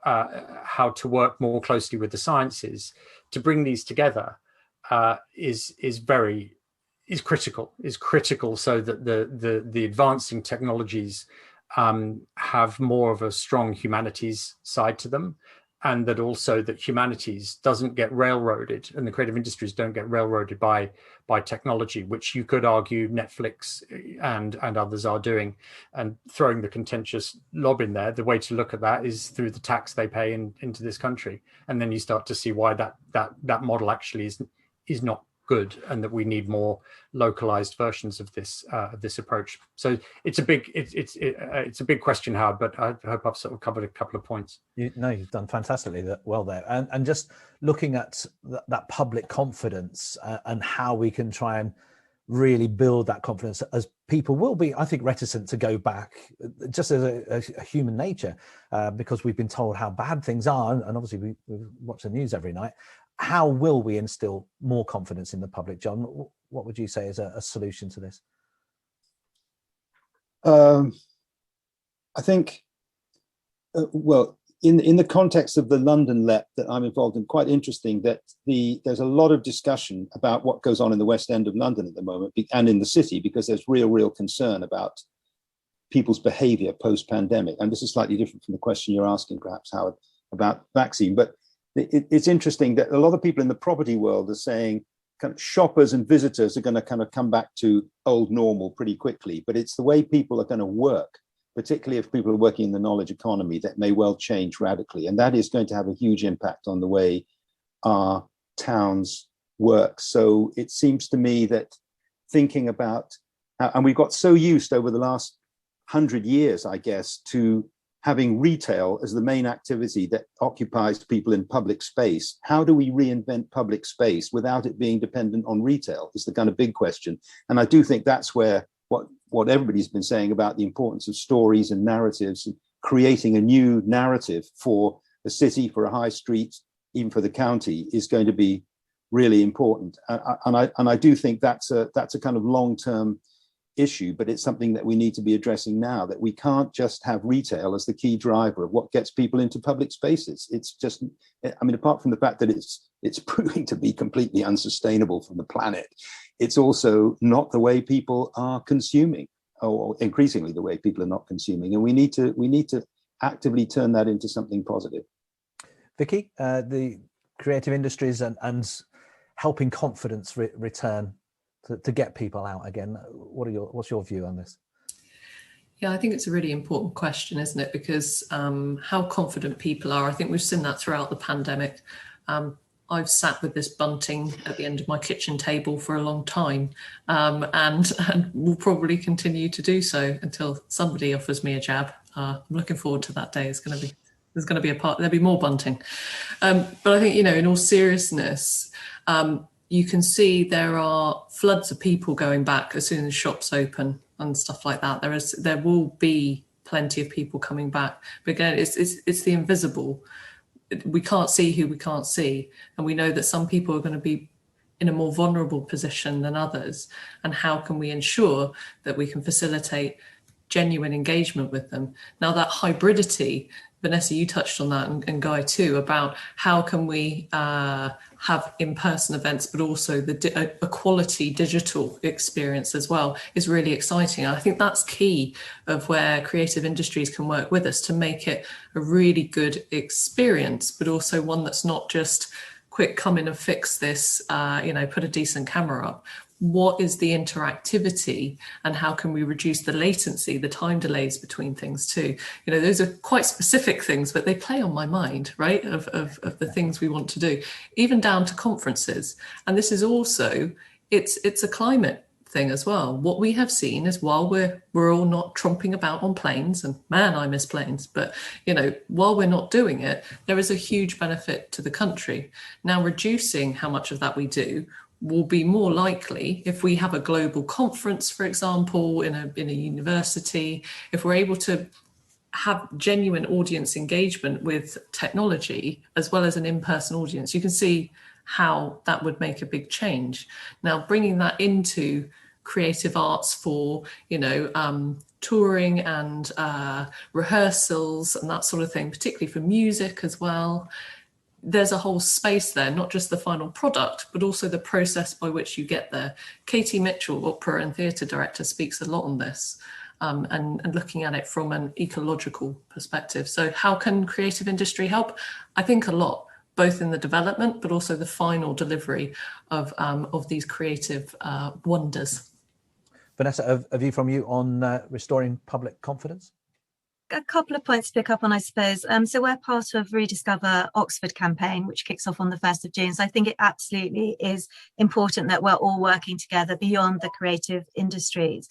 to work more closely with the sciences to bring these together is critical, so that the advancing technologies have more of a strong humanities side to them, and that also that humanities doesn't get railroaded and the creative industries don't get railroaded by technology, which you could argue Netflix and others are doing, and throwing the contentious lob in there. The way to look at that is through the tax they pay into this country, and then you start to see why that model actually is not good, and that we need more localized versions of this approach. So it's a big question, Howard, but I hope I've sort of covered a couple of points. You've done fantastically well there, and just looking at that public confidence and how we can try and really build that confidence, as people will be, I think, reticent to go back, just as a human nature, because we've been told how bad things are, and obviously we watch the news every night. How will we instill more confidence in the public, John? What would you say is a solution to this? I think, well, in the context of the London LEP that I'm involved in, quite interesting that there's a lot of discussion about what goes on in the West End of London at the moment, and in the city, because there's real concern about people's behaviour post-pandemic. And this is slightly different from the question you're asking, perhaps, Howard, about vaccine. But it's interesting that a lot of people in the property world are saying kind of shoppers and visitors are going to kind of come back to old normal pretty quickly, but it's the way people are going to work, particularly if people are working in the knowledge economy, that may well change radically. And that is going to have a huge impact on the way our towns work. So it seems to me that thinking about, and we've got so used over the last 100 years, I guess, to having retail as the main activity that occupies people in public space. How do we reinvent public space without it being dependent on retail is the kind of big question. And I do think that's where what what everybody's been saying about the importance of stories and narratives, and creating a new narrative for a city, for a high street, even for the county, is going to be really important. And I do think that's a kind of long-term issue, but it's something that we need to be addressing now, that we can't just have retail as the key driver of what gets people into public spaces. It's just, I mean, apart from the fact that it's proving to be completely unsustainable for the planet, it's also not the way people are consuming, or increasingly the way people are not consuming. And we need to actively turn that into something positive. Vicky, the creative industries and helping confidence return to get people out again. What's your view on this? Yeah, I think it's a really important question, isn't it? Because how confident people are, I think we've seen that throughout the pandemic. I've sat with this bunting at the end of my kitchen table for a long time, and will probably continue to do so until somebody offers me a jab. I'm looking forward to that day. There's going to be there'll be more bunting. But I think, in all seriousness, you can see there are floods of people going back as soon as shops open and stuff like that. There will be plenty of people coming back. But again, it's the invisible. We can't see who we can't see. And we know that some people are going to be in a more vulnerable position than others. And how can we ensure that we can facilitate genuine engagement with them? Now, that hybridity, Vanessa, you touched on that, and Guy too, about how can we have in-person events, but also a quality digital experience as well, is really exciting. And I think that's key of where creative industries can work with us to make it a really good experience, but also one that's not just quick, come in and fix this, put a decent camera up. What is the interactivity, and how can we reduce the latency, the time delays between things too? Those are quite specific things, but they play on my mind, right, of the things we want to do, even down to conferences. And this is also, it's a climate thing as well. What we have seen is, while we're all not tromping about on planes, and man, I miss planes, but while we're not doing it, there is a huge benefit to the country. Now, reducing how much of that we do will be more likely if we have a global conference, for example, in a university. If we're able to have genuine audience engagement with technology as well as an in-person audience, you can see how that would make a big change. Now, bringing that into creative arts for touring and rehearsals and that sort of thing, particularly for music as well, there's a whole space there, not just the final product, but also the process by which you get there. Katie Mitchell, opera and theatre director, speaks a lot on this, and looking at it from an ecological perspective. So how can creative industry help? I think a lot, both in the development, but also the final delivery of these creative wonders. Vanessa, a view from you on restoring public confidence? A couple of points to pick up on, I suppose. So we're part of Rediscover Oxford campaign, which kicks off on the 1st of June. So I think it absolutely is important that we're all working together beyond the creative industries.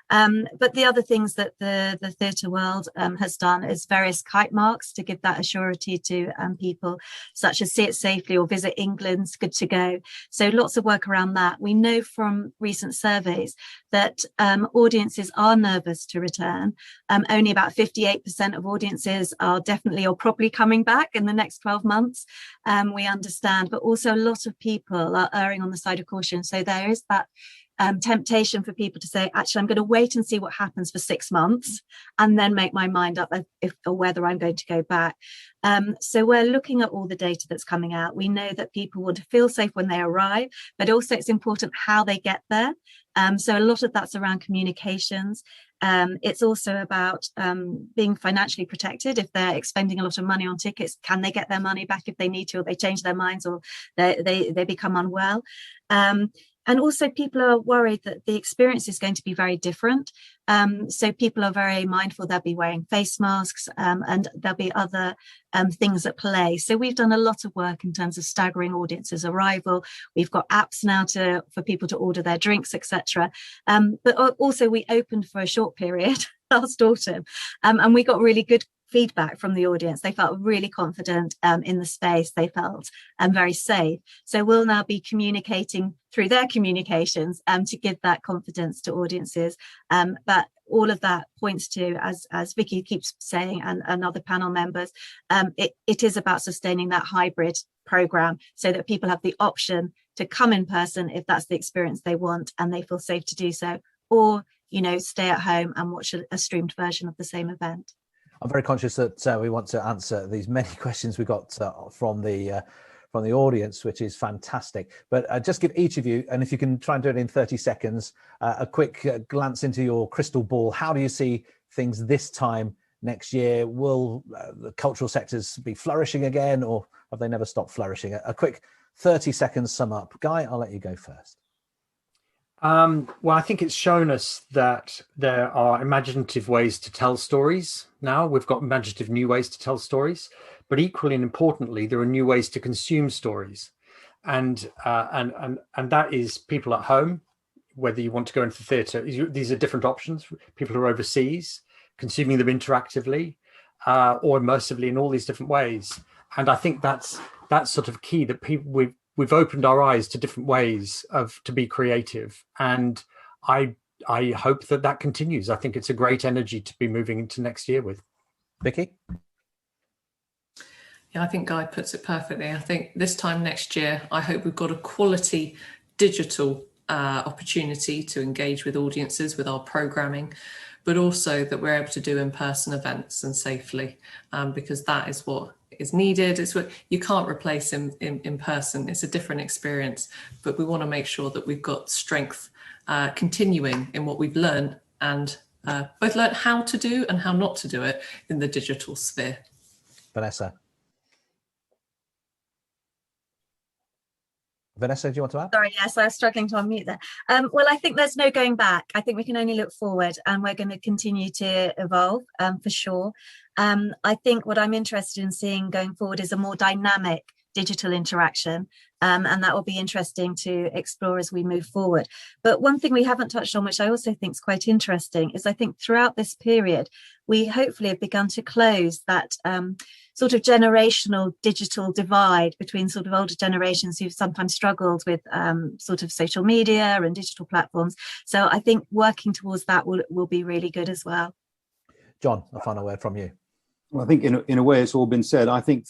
But the other things that the theatre world has done is various kite marks to give that assurity to people, such as See It Safely or Visit England's Good to Go. So lots of work around that. We know from recent surveys that audiences are nervous to return. Only about 58% of audiences are definitely or probably coming back in the next 12 months. We understand, but also a lot of people are erring on the side of caution. So there is that temptation for people to say, actually, I'm going to wait and see what happens for 6 months and then make my mind up if or whether I'm going to go back. So we're looking at all the data that's coming out. We know that people want to feel safe when they arrive, but also it's important how they get there. So a lot of that's around communications. It's also about being financially protected. If they're expending a lot of money on tickets, can they get their money back if they need to, or they change their minds, or they become unwell? And also people are worried that the experience is going to be very different. So people are very mindful they'll be wearing face masks, and there'll be other things at play. So we've done a lot of work in terms of staggering audiences' arrival. We've got apps now for people to order their drinks, etc. But also we opened for a short period last autumn, and we got really good feedback from the audience. They felt really confident in the space. They felt very safe. So we'll now be communicating through their communications to give that confidence to audiences. But all of that points to, as Vicky keeps saying, and other panel members, it is about sustaining that hybrid program so that people have the option to come in person if that's the experience they want and they feel safe to do so, or stay at home and watch a streamed version of the same event. I'm very conscious that we want to answer these many questions we got from the audience, which is fantastic. But just give each of you, and if you can try and do it in 30 seconds, a quick glance into your crystal ball. How do you see things this time next year? Will the cultural sectors be flourishing again, or have they never stopped flourishing? A quick 30 seconds sum up. Guy, I'll let you go first. Well, I think it's shown us that there are imaginative ways to tell stories now. We've got imaginative new ways to tell stories, but equally and importantly, there are new ways to consume stories. And that is people at home, whether you want to go into the theatre. These are different options. People who are overseas, consuming them interactively or immersively in all these different ways. And I think that's sort of key, that we've opened our eyes to different ways to be creative, and I hope that continues. I think it's a great energy to be moving into next year with. Vicky? Yeah, I think Guy puts it perfectly. I think this time next year, I hope we've got a quality digital opportunity to engage with audiences with our programming, but also that we're able to do in-person events and safely, because that is what is needed. It's what you can't replace in person. It's a different experience, but we want to make sure that we've got strength continuing in what we've learned, and both learn how to do and how not to do it in the digital sphere. Vanessa? Vanessa, do you want to add? Sorry, yes, I was struggling to unmute there. Well, I think there's no going back. I think we can only look forward, and we're going to continue to evolve for sure. I think what I'm interested in seeing going forward is a more dynamic digital interaction, and that will be interesting to explore as we move forward. But one thing we haven't touched on, which I also think is quite interesting, is I think throughout this period, we hopefully have begun to close that sort of generational digital divide between sort of older generations who've sometimes struggled with sort of social media and digital platforms. So I think working towards that will be really good as well. John, a final word from you. Well, I think in a way it's all been said. I think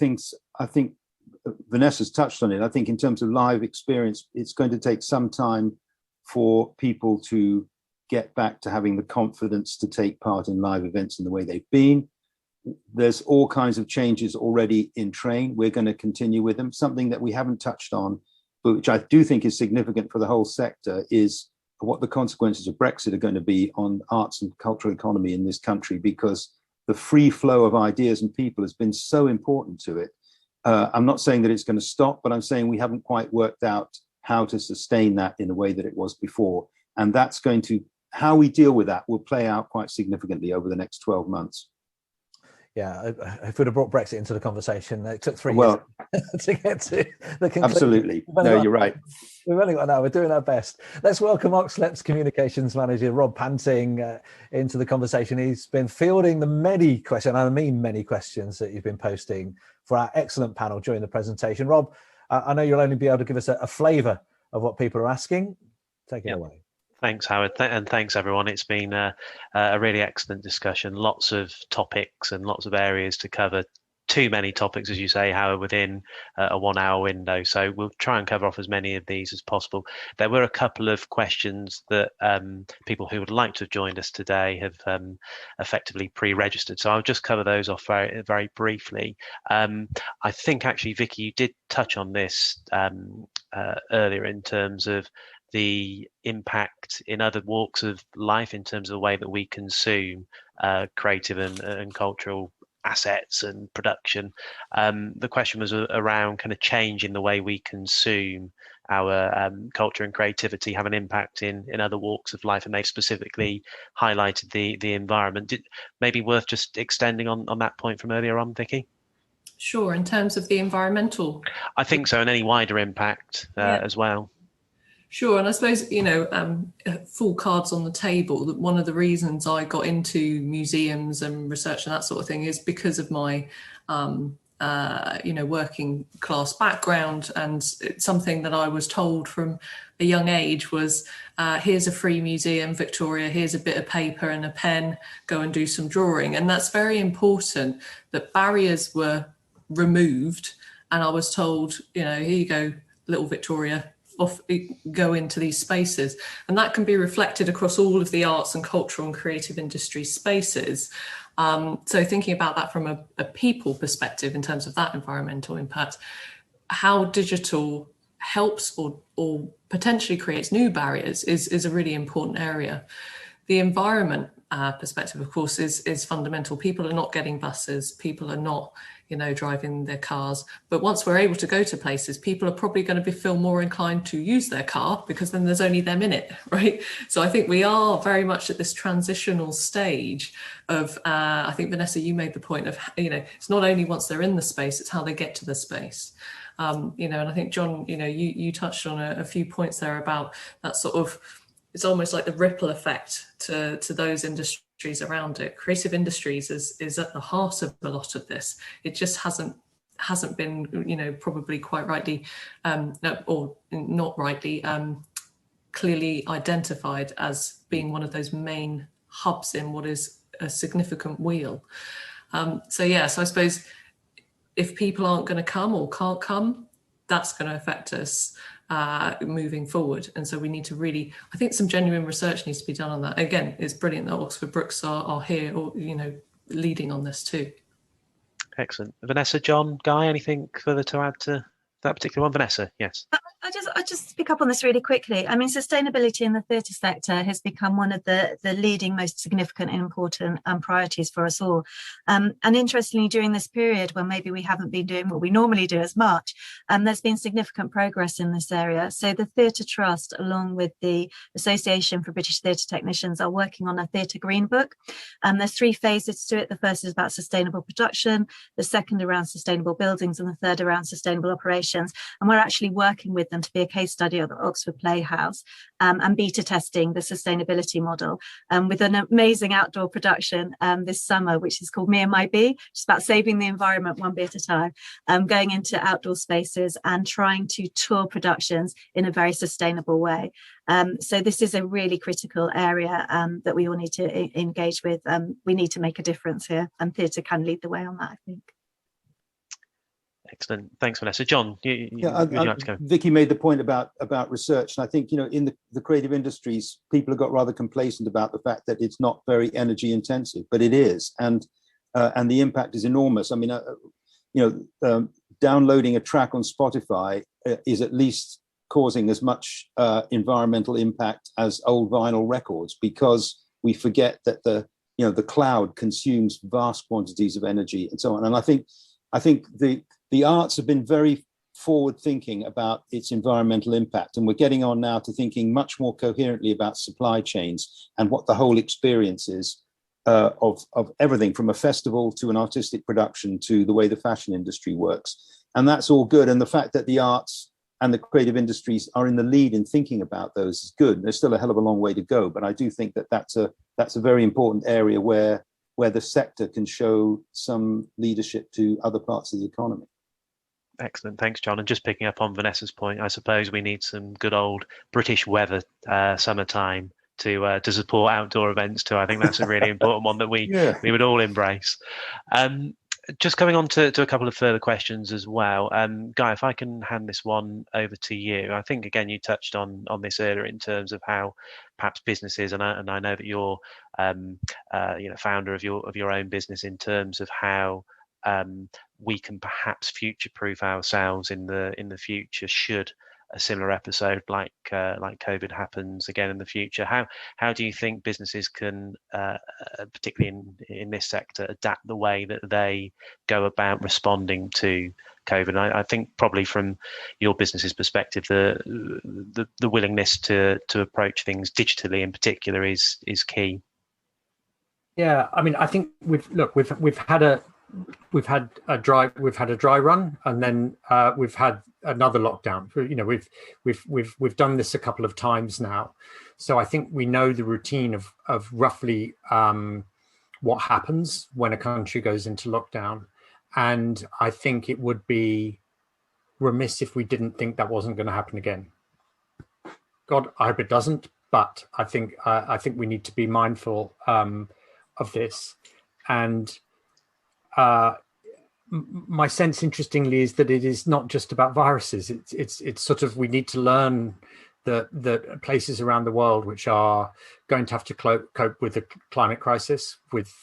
Vanessa's touched on it. I think in terms of live experience, it's going to take some time for people to get back to having the confidence to take part in live events in the way they've been. There's all kinds of changes already in train. We're going to continue with them. Something that we haven't touched on, but which I do think is significant for the whole sector, is what the consequences of Brexit are going to be on arts and cultural economy in this country, because the free flow of ideas and people has been so important to it. I'm not saying that it's going to stop, but I'm saying we haven't quite worked out how to sustain that in the way that it was before. And that's going to, how we deal with that will play out quite significantly over the next 12 months. Yeah, if we'd have brought Brexit into the conversation, it took 3 years to get to the conclusion. Absolutely. No, you're right. We've only got now. We're doing our best. Let's welcome OxLEP's communications manager, Rob Panting, into the conversation. He's been fielding the many questions, and I mean many questions, that you've been posting for our excellent panel during the presentation. Rob, I know you'll only be able to give us a flavour of what people are asking. Take it away. Thanks, Howard, and thanks everyone. It's been a really excellent discussion. Lots of topics and lots of areas to cover. Too many topics, as you say, Howard, within a 1 hour window. So we'll try and cover off as many of these as possible. There were a couple of questions that people who would like to have joined us today have effectively pre-registered. So I'll just cover those off very, very briefly. I think actually, Vicky, you did touch on this earlier in terms of the impact in other walks of life in terms of the way that we consume creative and cultural assets and production. The question was around kind of change in the way we consume our culture and creativity have an impact in other walks of life, and they've specifically highlighted the environment. Maybe worth just extending on that point from earlier on, Vicky? Sure, in terms of the environmental? I think so, and any wider impact as well. Sure, and I suppose, full cards on the table, that one of the reasons I got into museums and research and that sort of thing is because of my, working class background. And it's something that I was told from a young age was, here's a free museum, Victoria, here's a bit of paper and a pen, go and do some drawing. And that's very important, that barriers were removed. And I was told, here you go, little Victoria, off, go into these spaces. And that can be reflected across all of the arts and cultural and creative industry spaces. So thinking about that from a people perspective in terms of that environmental impact, how digital helps or potentially creates new barriers is a really important area. The environment perspective, of course, is fundamental. People are not getting buses, people are not driving their cars. But once we're able to go to places, people are probably going to feel more inclined to use their car because then there's only them in it, right? So I think we are very much at this transitional stage of, I think, Vanessa, you made the point of, it's not only once they're in the space, it's how they get to the space. And I think, John, you touched on a few points there about that sort of, it's almost like the ripple effect to those industries around it. Creative industries is at the heart of a lot of this. It just hasn't been, probably quite rightly, or not rightly, clearly identified as being one of those main hubs in what is a significant wheel. So I suppose if people aren't going to come or can't come, that's going to affect us moving forward. And so we need to really, I think some genuine research needs to be done on that. Again, it's brilliant that Oxford Brookes are here, or leading on this too. Excellent. Vanessa, John, Guy, anything further to add to that particular one? Vanessa, yes. I just pick up on this really quickly. I mean, sustainability in the theatre sector has become one of the leading, most significant and important priorities for us all. And interestingly, during this period when maybe we haven't been doing what we normally do as much, there's been significant progress in this area. So the Theatre Trust, along with the Association for British Theatre Technicians, are working on a Theatre Green Book. There's 3 phases to it. The first is about sustainable production, the second around sustainable buildings, and the third around sustainable operations. And we're actually working with them to be a case study at the Oxford Playhouse and beta testing the sustainability model with an amazing outdoor production this summer, which is called Me and My Bee, just about saving the environment one bee at a time, going into outdoor spaces and trying to tour productions in a very sustainable way. So this is a really critical area that we all need to engage with. We need to make a difference here, and theatre can lead the way on that, I think. Excellent. Thanks, Vanessa. John, would you like to go? Vicky made the point about research, and I think in the creative industries, people have got rather complacent about the fact that it's not very energy intensive, but it is, and the impact is enormous. I mean, downloading a track on Spotify is at least causing as much environmental impact as old vinyl records, because we forget that the cloud consumes vast quantities of energy and so on. And I think the arts have been very forward thinking about its environmental impact, and we're getting on now to thinking much more coherently about supply chains and what the whole experience is of everything from a festival to an artistic production to the way the fashion industry works. And that's all good. And the fact that the arts and the creative industries are in the lead in thinking about those is good. There's still a hell of a long way to go, but I do think that that's a very important area where the sector can show some leadership to other parts of the economy. Excellent. Thanks, John. And just picking up on Vanessa's point, I suppose we need some good old British weather summertime to support outdoor events too. I think that's a really important one that we would all embrace. Just coming on to a couple of further questions as well. Guy, if I can hand this one over to you. I think, again, you touched on this earlier in terms of how perhaps businesses, and I know that you're founder of your own business, in terms of how we can perhaps future-proof ourselves in the future should a similar episode like COVID happens again in the future. How do you think businesses can, particularly in this sector, adapt the way that they go about responding to COVID? And I think probably from your business's perspective, the willingness to approach things digitally in particular is key. Yeah, I mean, I think we've had we've had a dry run, and then we've had another lockdown. You know, we've done this a couple of times now, so I think we know the routine of roughly what happens when a country goes into lockdown, and I think it would be remiss if we didn't think that wasn't going to happen again. God, I hope it doesn't, but I think we need to be mindful of this. And my sense, interestingly, is that it is not just about viruses. It's sort of, we need to learn that places around the world which are going to have to cope with the climate crisis, with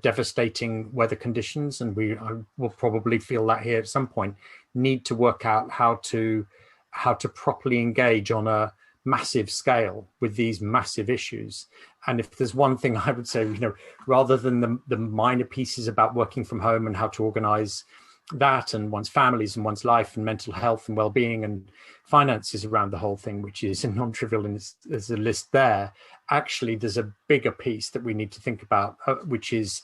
devastating weather conditions, and I will probably feel that here at some point, need to work out how to properly engage on a massive scale with these massive issues. And if there's one thing I would say, rather than the minor pieces about working from home and how to organize that and one's families and one's life and mental health and well-being and finances around the whole thing, which is non-trivial and there's a list there, actually there's a bigger piece that we need to think about, which is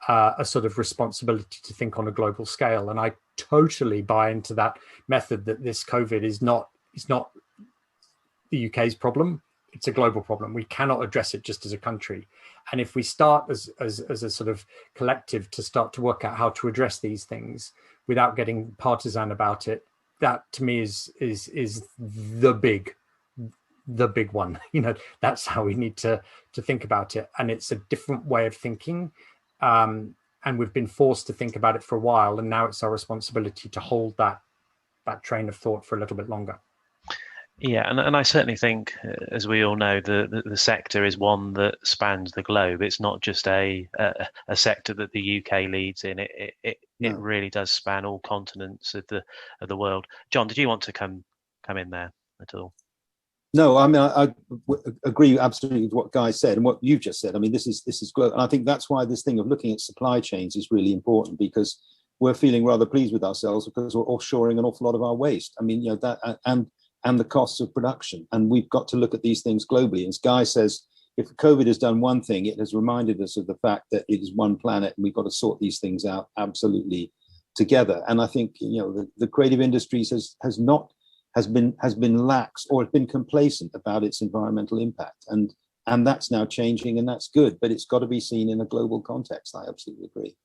a sort of responsibility to think on a global scale. And I totally buy into that method, that this COVID is not the UK's problem. It's a global problem. We cannot address it just as a country. And if we start as a sort of collective to start to work out how to address these things without getting partisan about it, that to me is the big one. That's how we need to think about it. And it's a different way of thinking. And we've been forced to think about it for a while. And now it's our responsibility to hold that train of thought for a little bit longer. Yeah, and I certainly think, as we all know, the sector is one that spans the globe. It's not just a sector that the UK leads in. It really does span all continents of the world. John, did you want to come in there at all? No, I mean, I agree absolutely with what Guy said and what you've just said. I mean, this is global, and I think that's why this thing of looking at supply chains is really important, because we're feeling rather pleased with ourselves because we're offshoring an awful lot of our waste. I mean, that and the costs of production. And we've got to look at these things globally. As Guy says, if COVID has done one thing, it has reminded us of the fact that it is one planet and we've got to sort these things out absolutely together. And I think, the creative industries has been lax or has been complacent about its environmental impact. And that's now changing, and that's good, but it's got to be seen in a global context. I absolutely agree.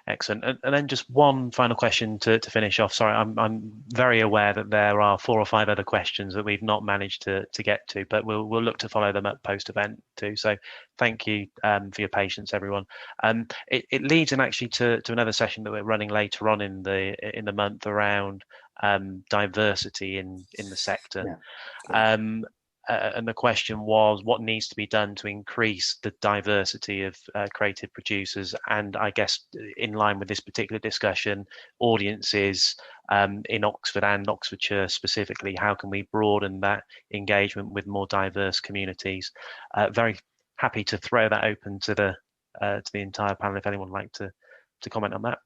Excellent. And then just one final question to finish off. Sorry, I'm very aware that there are 4 or 5 other questions that we've not managed to get to, but we'll look to follow them up post-event too. So thank you for your patience, everyone. It leads in actually to another session that we're running later on in the month around diversity in the sector. Yeah. And the question was, what needs to be done to increase the diversity of creative producers? And I guess in line with this particular discussion, audiences in Oxford and Oxfordshire specifically, how can we broaden that engagement with more diverse communities? Very happy to throw that open to the entire panel if anyone would like to comment on that.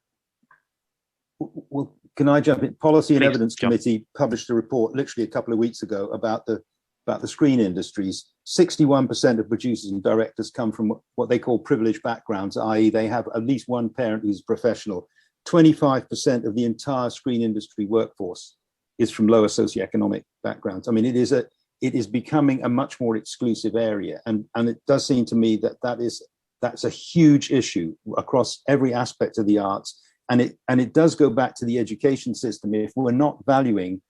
Well, can I jump in? Policy and Evidence Committee published a report literally a couple of weeks ago about the screen industries. 61% of producers and directors come from what they call privileged backgrounds, i.e. they have at least one parent who's professional. 25% of the entire screen industry workforce is from lower socioeconomic backgrounds. I mean, it is becoming a much more exclusive area. And it does seem to me that's a huge issue across every aspect of the arts. And it does go back to the education system. If we're not valuing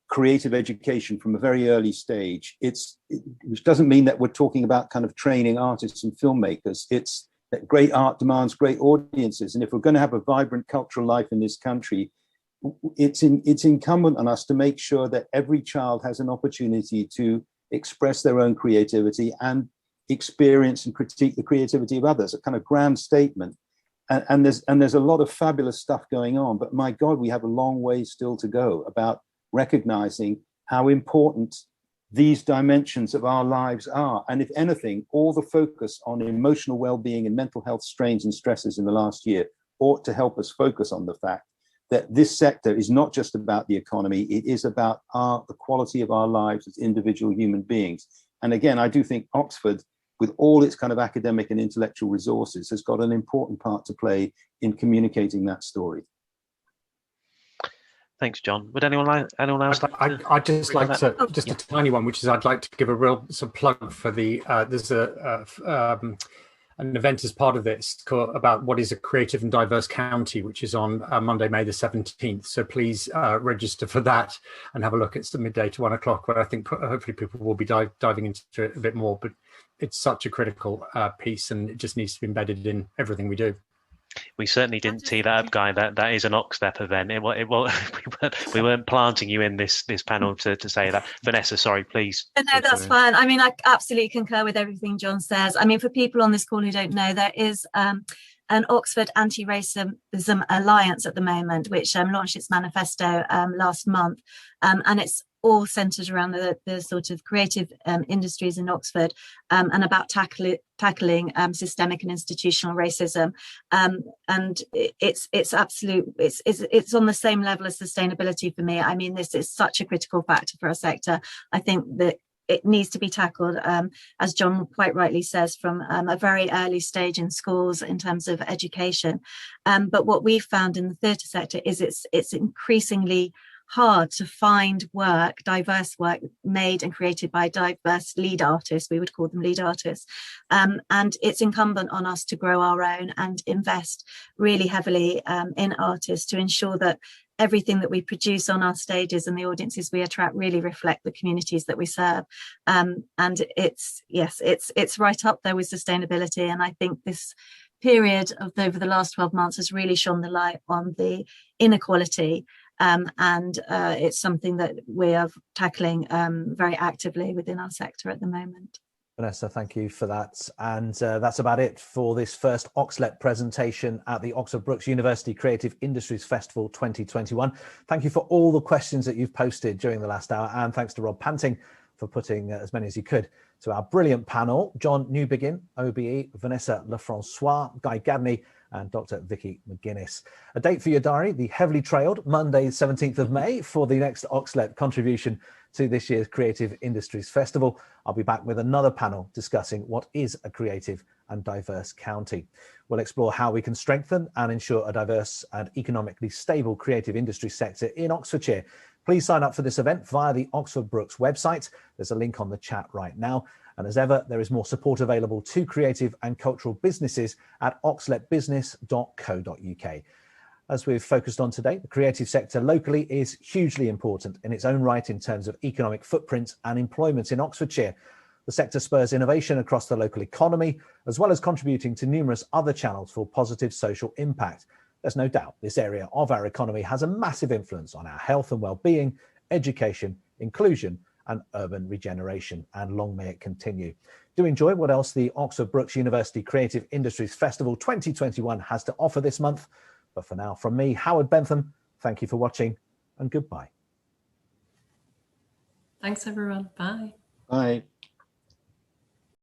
creative education from a very early stage, which doesn't mean that we're talking about kind of training artists and filmmakers. It's that great art demands great audiences, and if we're going to have a vibrant cultural life in this country, it's incumbent on us to make sure that every child has an opportunity to express their own creativity and experience and critique the creativity of others. A kind of grand statement, and there's a lot of fabulous stuff going on, but my God, we have a long way still to go about recognizing how important these dimensions of our lives are. And if anything, all the focus on emotional well-being and mental health strains and stresses in the last year ought to help us focus on the fact that this sector is not just about the economy, it is about the quality of our lives as individual human beings. And again, I do think Oxford with all its kind of academic and intellectual resources, has got an important part to play in communicating that story. Thanks, John. Would anyone else like to? I'd just like to, just a tiny one, which is I'd like to give a real sort of plug for the, there's an event as part of this about what is a creative and diverse county, which is on Monday, May the 17th. So please register for that and have a look. It's the midday to 1 o'clock, where I think hopefully people will be diving into it a bit more, but it's such a critical piece, and it just needs to be embedded in everything we do. We certainly didn't tee that up, Guy. That is an OxLEP event. We weren't planting you in this panel to say that. Vanessa, sorry, please. No, that's fine. I mean, I absolutely concur with everything John says. I mean, for people on this call who don't know, there is an Oxford Anti-Racism Alliance at the moment, which launched its manifesto last month, and it's all centred around the sort of creative industries in Oxford, and about tackling systemic and institutional racism, and it's on the same level as sustainability for me. I mean, this is such a critical factor for our sector. I think that it needs to be tackled, as John quite rightly says, from a very early stage in schools in terms of education. But what we've found in the theatre sector is it's increasingly hard to find work, diverse work made and created by diverse lead artists. We would call them lead artists. And it's incumbent on us to grow our own and invest really heavily in artists to ensure that everything that we produce on our stages and the audiences we attract really reflect the communities that we serve. And it's right up there with sustainability. And I think this period of over the last 12 months has really shone the light on the inequality. And it's something that we are tackling very actively within our sector at the moment. Vanessa, thank you for that. And that's about it for this first OxLEP presentation at the Oxford Brookes University Creative Industries Festival 2021. Thank you for all the questions that you've posted during the last hour, and thanks to Rob Panting for putting as many as he could to our brilliant panel: John Newbigin, OBE, Vanessa Le Francois, Guy Gadney, and Dr. Vicky McGuinness. A date for your diary: the heavily trailed Monday, 17th of May, for the next OxLEP contribution to this year's Creative Industries Festival. I'll be back with another panel discussing what is a creative and diverse county. We'll explore how we can strengthen and ensure a diverse and economically stable creative industry sector in Oxfordshire. Please sign up for this event via the Oxford Brookes website. There's a link on the chat right now. And as ever, there is more support available to creative and cultural businesses at oxlepbusiness.co.uk. As we've focused on today, the creative sector locally is hugely important in its own right in terms of economic footprint and employment in Oxfordshire. The sector spurs innovation across the local economy, as well as contributing to numerous other channels for positive social impact. There's no doubt this area of our economy has a massive influence on our health and well-being, education, inclusion, and urban regeneration, and long may it continue. Do enjoy what else the Oxford Brookes University Creative Industries Festival 2021 has to offer this month. But for now, from me, Howard Bentham, thank you for watching, and goodbye. Thanks, everyone. Bye. Bye.